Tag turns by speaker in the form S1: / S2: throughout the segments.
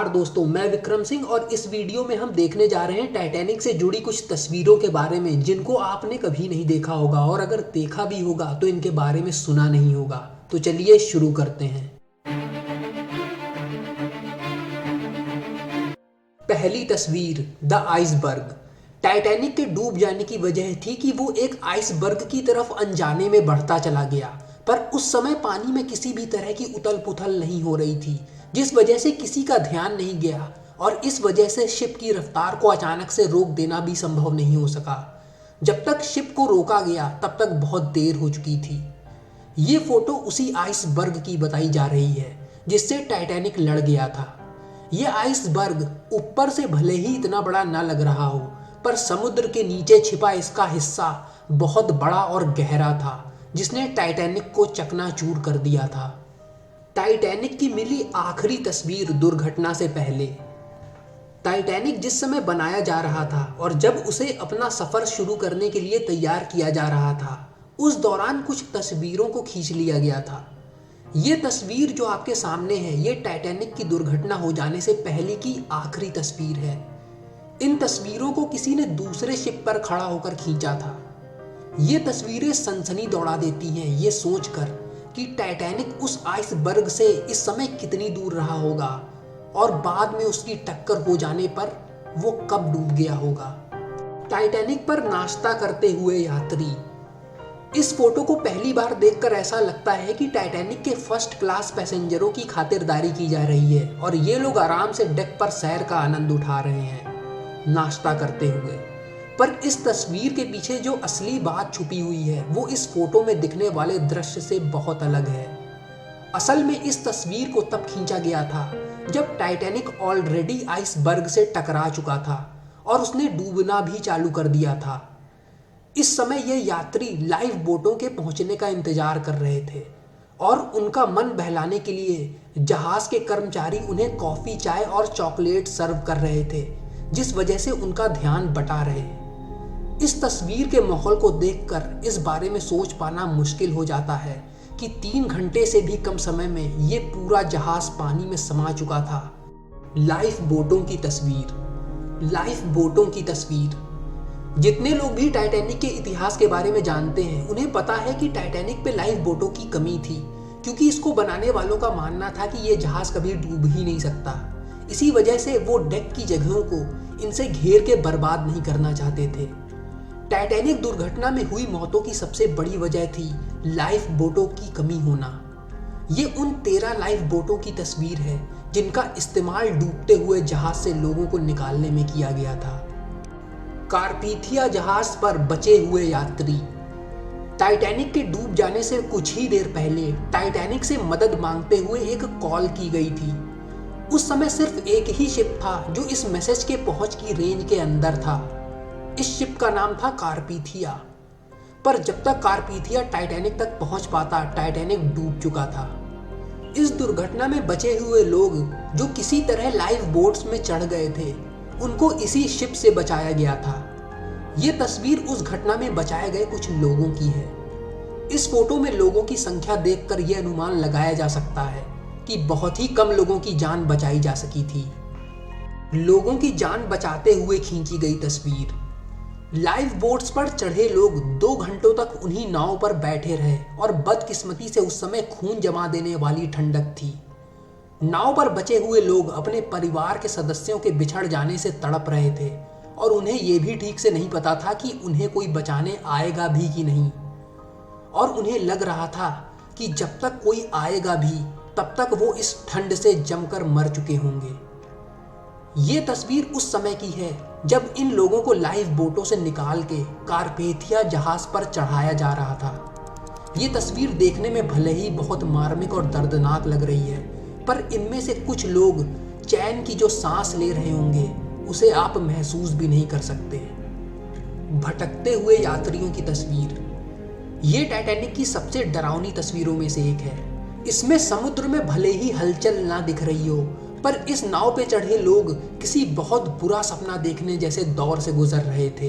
S1: दोस्तों, मैं विक्रम सिंह और इस वीडियो में हम देखने जा रहे हैं टाइटैनिक से जुड़ी कुछ तस्वीरों के बारे में जिनको आपने कभी नहीं देखा होगा और अगर देखा भी होगा तो इनके बारे में सुना नहीं होगा। तो चलिए शुरू करते हैं। पहली तस्वीर, द आइसबर्ग। टाइटैनिक के डूब जाने की वजह थी कि वो एक आइसबर्ग की तरफ अनजाने में बढ़ता चला गया, पर उस समय पानी में किसी भी तरह की उथल पुथल नहीं हो रही थी, जिस वजह से किसी का ध्यान नहीं गया और इस वजह से शिप की रफ्तार को अचानक से रोक देना भी संभव नहीं हो सका। जब तक शिप को रोका गया तब तक बहुत देर हो चुकी थी। ये फोटो उसी आइसबर्ग की बताई जा रही है जिससे टाइटैनिक लड़ गया था। ये आइसबर्ग ऊपर से भले ही इतना बड़ा न लग रहा हो, पर समुद्र के नीचे छिपा इसका हिस्सा बहुत बड़ा और गहरा था, जिसने टाइटैनिक को चकनाचूर कर दिया था। टाइटैनिक की मिली आखिरी तस्वीर दुर्घटना से पहले। टाइटैनिक जिस समय बनाया जा रहा था और जब उसे अपना सफर शुरू करने के लिए तैयार किया जा रहा था, उस दौरान कुछ तस्वीरों को खींच लिया गया था। ये तस्वीर जो आपके सामने है, ये टाइटैनिक की दुर्घटना हो जाने से पहले की आखिरी तस्वीर है। इन तस्वीरों को किसी ने दूसरे शिप पर खड़ा होकर खींचा था। ये तस्वीरें सनसनी दौड़ा देती हैं ये सोचकर कि टाइटैनिक उस आइसबर्ग से इस समय कितनी दूर रहा होगा और बाद में उसकी टक्कर हो जाने पर वो कब डूब गया होगा। टाइटैनिक पर नाश्ता करते हुए यात्री। इस फोटो को पहली बार देखकर ऐसा लगता है कि टाइटैनिक के फर्स्ट क्लास पैसेंजरों की खातिरदारी की जा रही है और ये लोग आराम से डेक पर सैर का आनंद उठा रहे हैं नाश्ता करते हुए। पर इस तस्वीर के पीछे जो असली बात छुपी हुई है वो इस फोटो में दिखने वाले दृश्य से बहुत अलग है। असल में इस तस्वीर को तब खींचा गया था जब टाइटैनिक ऑलरेडी आइसबर्ग से टकरा चुका था और उसने डूबना भी चालू कर दिया था। इस समय ये यात्री लाइफ बोटों के पहुंचने का इंतजार कर रहे थे और उनका मन बहलाने के लिए जहाज के कर्मचारी उन्हें कॉफी, चाय और चॉकलेट सर्व कर रहे थे, जिस वजह से उनका ध्यान बटा रहे। इस तस्वीर के माहौल को देखकर इस बारे में सोच पाना मुश्किल हो जाता है कि 3 घंटे से भी कम समय में ये पूरा जहाज पानी में समा चुका था। लाइफ बोटों की तस्वीर। लाइफ बोटों की तस्वीर। जितने लोग भी टाइटैनिक के इतिहास के बारे में जानते हैं उन्हें पता है कि टाइटैनिक पे लाइफ बोटों की कमी थी, क्योंकि इसको बनाने वालों का मानना था कि ये जहाज कभी डूब ही नहीं सकता। इसी वजह से वो डेक की जगहों को इनसे घेर के बर्बाद नहीं करना चाहते थे। टाइटैनिक दुर्घटना में हुई मौतों की सबसे बड़ी वजह थी लाइफ बोटों की कमी होना। ये उन 13 लाइफ बोटों की तस्वीर है जिनका इस्तेमाल डूबते हुए जहाज से लोगों को निकालने में किया गया था। कार्पीथिया जहाज पर बचे हुए यात्री। टाइटैनिक के डूब जाने से कुछ ही देर पहले टाइटैनिक से मदद मांगते हुए एक कॉल की गई थी। उस समय सिर्फ एक ही शिप था जो इस मैसेज के पहुंच की रेंज के अंदर था। इस शिप का नाम था कार्पीथिया। पर जब तक कार्पीथिया टाइटैनिक तक पहुंच पाता, टाइटैनिक डूब चुका था। इस दुर्घटना में बचे हुए लोग जो किसी तरह लाइफ बोट्स में चढ़ गए थे, उनको इसी शिप से बचाया गया था। ये तस्वीर उस घटना में बचाए गए कुछ लोगों की है। इस फोटो में लोगों की संख्या देखकर यह अनुमान लगाया जा सकता है कि बहुत ही कम लोगों की जान बचाई जा सकी थी। लोगों की जान बचाते हुए खींची गई तस्वीर। लाइफ बोट्स पर चढ़े लोग 2 घंटों तक उन्हीं नाव पर बैठे रहे और बदकिस्मती से उस समय खून जमा देने वाली ठंडक थी। नाव पर बचे हुए लोग अपने परिवार के सदस्यों के बिछड़ जाने से तड़प रहे थे और उन्हें यह भी ठीक से नहीं पता था कि उन्हें कोई बचाने आएगा भी कि नहीं। और उन्हें लग रहा था कि जब तक कोई आएगा भी तब तक वो इस ठंड से जमकर मर चुके होंगे। ये तस्वीर उस समय की है जब इन लोगों को लाइफ बोटों से निकाल के कार्पेथिया जहाज पर चढ़ाया जा रहा था। ये तस्वीर देखने में भले ही बहुत मार्मिक और दर्दनाक लग रही है, पर इनमें से कुछ लोग चैन की जो सांस ले रहे होंगे उसे आप महसूस भी नहीं कर सकते। भटकते हुए यात्रियों की तस्वीर। ये टाइटैनिक की सबसे डरावनी तस्वीरों में से एक है। इसमें समुद्र में भले ही हलचल ना दिख रही हो, पर इस नाव पे चढ़े लोग किसी बहुत बुरा सपना देखने जैसे दौर से गुजर रहे थे।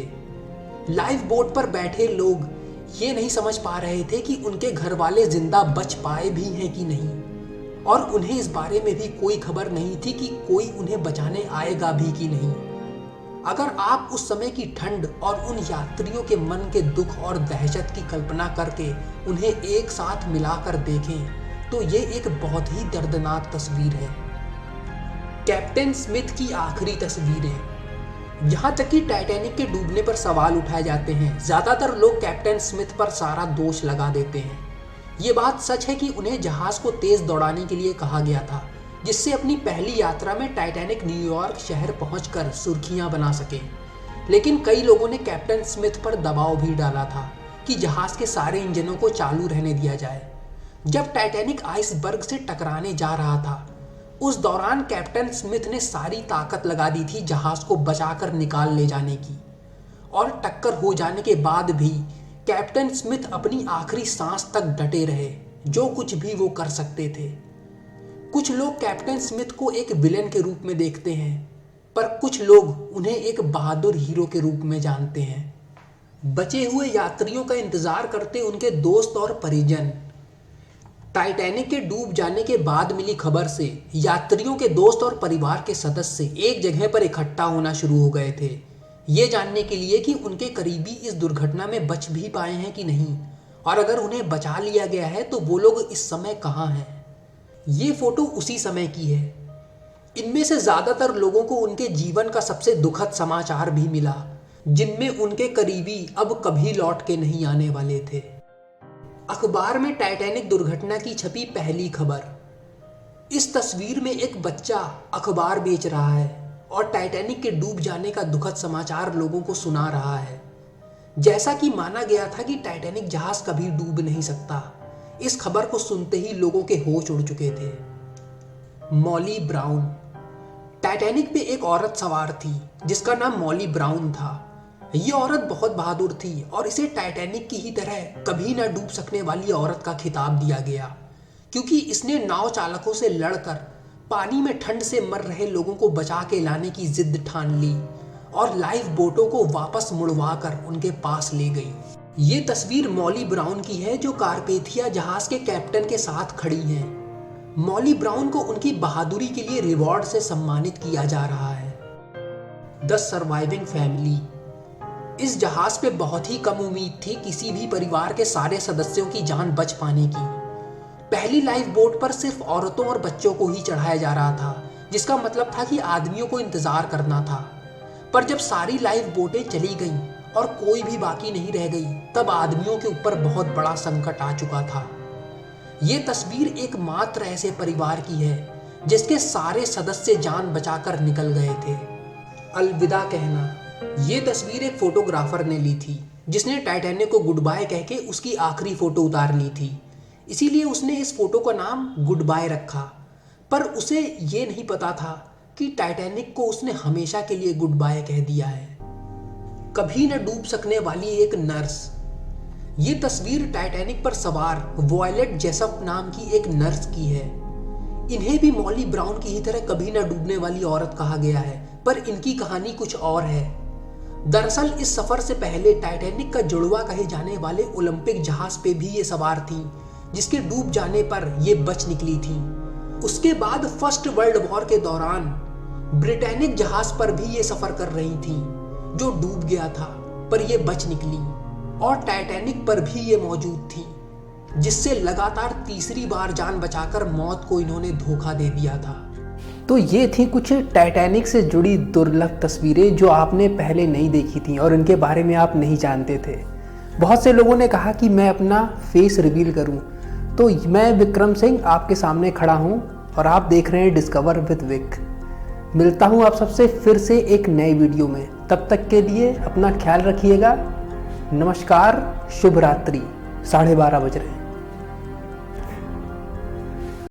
S1: लाइफ बोट पर बैठे लोग ये नहीं समझ पा रहे थे कि उनके घर वाले जिंदा बच पाए भी हैं कि नहीं, और उन्हें इस बारे में भी कोई खबर नहीं थी कि कोई उन्हें बचाने आएगा भी कि नहीं। अगर आप उस समय की ठंड और उन यात्रियों के मन के दुख और दहशत की कल्पना करके उन्हें एक साथ मिलाकर देखें तो ये एक बहुत ही दर्दनाक तस्वीर है। कैप्टन स्मिथ की आखिरी तस्वीरें। यहाँ तक कि टाइटैनिक के डूबने पर सवाल उठाए जाते हैं, ज्यादातर लोग कैप्टन स्मिथ पर सारा दोष लगा देते हैं। ये बात सच है कि उन्हें जहाज को तेज दौड़ाने के लिए कहा गया था, जिससे अपनी पहली यात्रा में टाइटैनिक न्यूयॉर्क शहर पहुंचकर सुर्खियां बना सके। लेकिन कई लोगों ने कैप्टन स्मिथ पर दबाव भी डाला था कि जहाज के सारे इंजनों को चालू रहने दिया जाए। जब टाइटैनिक आइसबर्ग से टकराने जा रहा था, उस दौरान कैप्टन स्मिथ ने सारी ताकत लगा दी थी जहाज को बचाकर निकाल ले जाने की। और टक्कर हो जाने के बाद भी कैप्टन स्मिथ अपनी आखिरी सांस तक डटे रहे, जो कुछ भी वो कर सकते थे। कुछ लोग कैप्टन स्मिथ को एक विलेन के रूप में देखते हैं, पर कुछ लोग उन्हें एक बहादुर हीरो के रूप में जानते हैं। बचे हुए यात्रियों का इंतजार करते उनके दोस्त और परिजन। टाइटैनिक के डूब जाने के बाद मिली खबर से यात्रियों के दोस्त और परिवार के सदस्य एक जगह पर इकट्ठा होना शुरू हो गए थे, ये जानने के लिए कि उनके करीबी इस दुर्घटना में बच भी पाए हैं कि नहीं, और अगर उन्हें बचा लिया गया है तो वो लोग इस समय कहाँ हैं। ये फोटो उसी समय की है। इनमें से ज्यादातर लोगों को उनके जीवन का सबसे दुखद समाचार भी मिला, जिनमें उनके करीबी अब कभी लौट के नहीं आने वाले थे। अखबार में टाइटैनिक दुर्घटना की छपी पहली खबर। इस तस्वीर में एक बच्चा अखबार बेच रहा है और टाइटैनिक के डूब जाने का दुखद समाचार लोगों को सुना रहा है। जैसा कि माना गया था कि टाइटैनिक जहाज कभी डूब नहीं सकता, इस खबर को सुनते ही लोगों के होश उड़ चुके थे। Molly brown. टाइटैनिक पे एक औरत सवार थी जिसका नाम मॉली ब्राउन था। ये औरत बहुत बहादुर थी और इसे टाइटैनिक की ही तरह कभी ना डूब सकने वाली औरत का खिताब दिया गया, क्योंकि इसने नाव चालकों से लड़कर पानी में ठंड से मर रहे लोगों को बचा के लाने की जिद ठान ली और लाइफ बोटों को वापस मुड़वा कर उनके पास ले गई। ये तस्वीर मॉली ब्राउन की है, जो कारपेथिया जहाज के कैप्टन के साथ खड़ी हैं। मॉली ब्राउन को उनकी बहादुरी के लिए रिवॉर्ड से सम्मानित किया जा रहा है। The surviving family. इस जहाज पे बहुत ही कम उम्मीद थी किसी भी परिवार के सारे सदस्यों की जान बच पाने की। पहली लाइफ बोट पर सिर्फ औरतों और बच्चों को ही चढ़ाया जा रहा था, जिसका मतलब था कि आदमियों को इंतजार करना था। पर जब सारी लाइफ बोटें चली गईं और कोई भी बाकी नहीं रह गई, तब आदमियों के ऊपर बहुत बड़ा संकट आ चुका था। ये तस्वीर एकमात्र ऐसे परिवार की है जिसके सारे सदस्य जान बचाकर निकल गए थे। अलविदा कहना। ये तस्वीर एक फोटोग्राफर ने ली थी, जिसने टाइटैनिक को गुड बाय कह के उसकी आखिरी फोटो उतार ली थी, इसीलिए उसने इस फोटो का नाम गुड बाय रखा। पर उसे ये नहीं पता था कि टाइटैनिक को उसने हमेशा के लिए गुड बाय कह दिया है। कभी न डूब सकने वाली एक नर्स। ये तस्वीर टाइटैनिक पर सवार वॉयलेट जेसप नाम की एक नर्स की है। इन्हें भी मॉली ब्राउन की ही तरह कभी न डूबने वाली औरत कहा गया है, पर इनकी कहानी कुछ और है। दरअसल इस सफर से पहले टाइटैनिक का जुड़वा कहे जाने वाले ओलंपिक जहाज पे भी ये सवार थी, जिसके डूब जाने पर ये बच निकली थी। उसके बाद फर्स्ट वर्ल्ड वॉर के दौरान ब्रिटेनिक जहाज पर भी ये सफर कर रही थी, जो डूब गया था, पर ये बच निकली। और टाइटैनिक पर भी ये मौजूद थी, जिससे लगातार तीसरी बार जान बचाकर मौत को इन्होंने धोखा दे दिया था। तो ये थी कुछ टाइटैनिक से जुड़ी दुर्लभ तस्वीरें जो आपने पहले नहीं देखी थी और इनके बारे में आप नहीं जानते थे। बहुत से लोगों ने कहा कि मैं अपना फेस रिवील करूं, तो मैं विक्रम सिंह आपके सामने खड़ा हूं और आप देख रहे हैं डिस्कवर विद विक। मिलता हूं आप सबसे फिर से एक नए वीडियो में। तब तक के लिए अपना ख्याल रखिएगा। नमस्कार, शुभ रात्रि। 12:30 बज रहे हैं।